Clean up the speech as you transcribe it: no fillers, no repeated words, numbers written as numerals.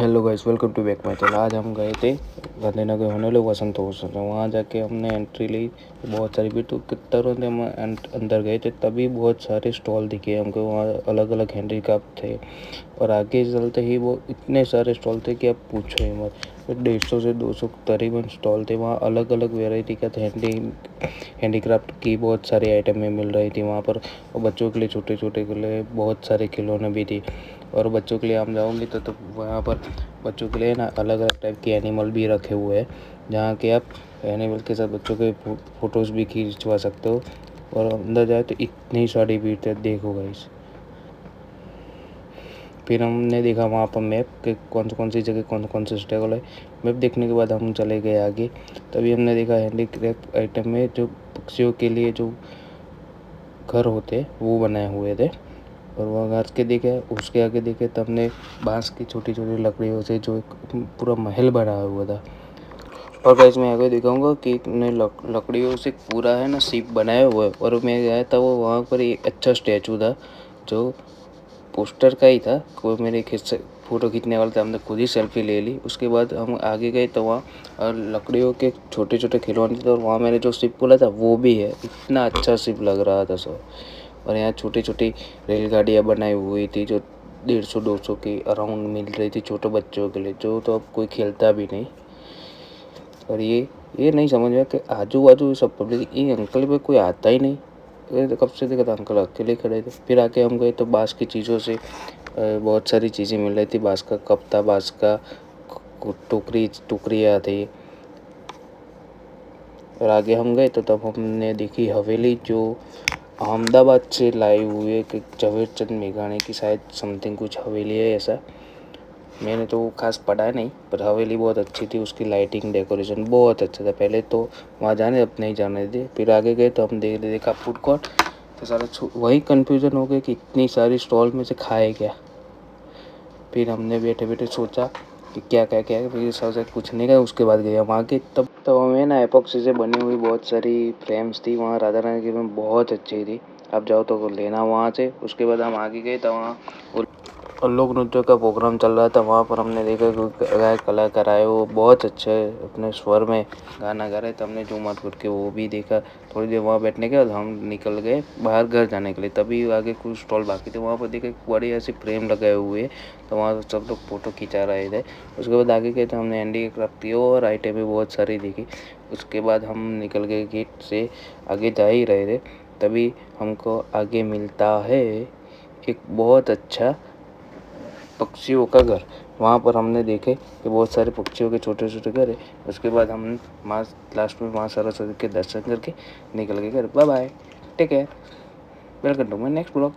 Hello guys, welcome to back my channel. आज हम गए थे गांधीनगर होने लोग वसंत उत्सव, वहाँ जाके हमने एंट्री ली। बहुत सारी भी तो कितना रोते हम अंदर गए थे, तभी बहुत सारे स्टॉल दिखे हमको। वहाँ अलग अलग हैंडीक्राफ्ट थे और आगे चलते ही वो इतने सारे स्टॉल थे कि अब पूछो ही मत। 150 से 200 करीबन स्टॉल थे। वहाँ अलग अलग वेराइटी का हैंडीक्राफ्ट की बहुत सारी आइटमें मिल रही थी वहाँ पर। और बच्चों के लिए, छोटे छोटे के लिए बहुत सारे खिलौने भी थी। और बच्चों के लिए हम जाऊँगी तो वहाँ पर बच्चों के लिए ना अलग अलग टाइप के एनिमल भी रखे हुए हैं, जहाँ के आप एनिमल के साथ बच्चों के फ़ोटोज़ भी खिंचवा सकते हो। और अंदर जाए तो इतनी सारी भीड़ है, देखो गाइस। फिर हमने देखा वहाँ पर मैप कि कौन सी जगह कौन से स्टेबल है। मैप देखने के बाद हम चले गए आगे। तभी हमने देखा हैंडीक्राफ्ट आइटम में जो पक्षियों के लिए जो घर होते वो बनाए हुए थे। और वहाँ घर के देखे, उसके आगे देखे तब हमने बांस की छोटी छोटी लकड़ियों से जो एक पूरा महल बना हुआ था। और गाइस मैं आगे दिखाऊंगा कि ने लकड़ियों से पूरा है ना शिप बनाया हुआ है। और मैं गया था वो वहाँ पर एक अच्छा स्टैचू था जो पोस्टर का ही था। कोई मेरे फ़ोटो खींचने वाला था, हमने खुद ही सेल्फी ले ली। उसके बाद हम आगे गए तो वहाँ लकड़ियों के छोटे छोटे खिलौने थे और वहाँ मैंने जो शिप बोला था वो भी है। इतना अच्छा शिप लग रहा था सब। और यहाँ छोटी छोटी रेलगाड़ियाँ बनाई हुई थी जो 150-200 की अराउंड मिल रही थी छोटे बच्चों के लिए, जो तो अब कोई खेलता भी नहीं। और ये नहीं समझ में कि आजू बाजू सब पब्लिक, ये अंकल पे कोई आता ही नहीं। ये तो कब से देखा था अंकल अकेले खड़े थे। फिर आके हम गए तो बाँस की चीज़ों से बहुत सारी चीज़ें मिल रही थी। बाँस का कप था, बाँस का टोकरियाँ थी। और आगे हम गए तो तब हमने देखी हवेली जो अहमदाबाद से लाई हुई है कि झवेरचंद मेघाणी की, शायद समथिंग कुछ हवेली है ऐसा। मैंने तो खास पढ़ा नहीं, पर हवेली बहुत अच्छी थी। उसकी लाइटिंग डेकोरेशन बहुत अच्छा था। पहले तो वहाँ जाने, अब नहीं जाने थे। फिर आगे गए तो हम देखा फूड कोर्ट। तो सारा वही कन्फ्यूज़न हो गया कि इतनी सारी स्टॉल में से खाए क्या। फिर हमने बैठे बैठे सोचा कि क्या है। फिर सोचा कुछ नहीं, गया। उसके बाद गए हम आगे। तब हमें ना एपॉक्सी से बनी हुई बहुत सारी फ्रेम्स थी वहाँ। राधा रानी की फ्रेम बहुत अच्छी थी, आप जाओ तो लेना वहाँ से। उसके बाद हम आगे गए तो वहाँ और लोक नृत्य का प्रोग्राम चल रहा था। वहाँ पर हमने देखा गायक कलाकार आए, वो बहुत अच्छे अपने स्वर में गाना गा रहे थे। हमने जूम आउट करके वो भी देखा। थोड़ी देर वहाँ बैठने के बाद हम निकल गए बाहर घर जाने के लिए। तभी आगे कुछ स्टॉल बाकी थे, वहाँ पर देखे बड़ी ऐसी फ्रेम लगाए हुए, तो वहाँ सब लोग फ़ोटो खिंचा रहे थे। उसके बाद आगे गए तो हमने हैंडीक्राफ्ट की और आइटमें बहुत सारी देखी। उसके बाद हम निकल गए गेट से, आगे जा ही रहे थे तभी हमको आगे मिलता है एक बहुत अच्छा पक्षियों का घर। वहाँ पर हमने देखे कि बहुत सारे पक्षियों के छोटे छोटे घर है। उसके बाद हम लास्ट में माँ सरस्वती के दर्शन करके निकल गए घर। Bye bye, take care, welcome to my next blog.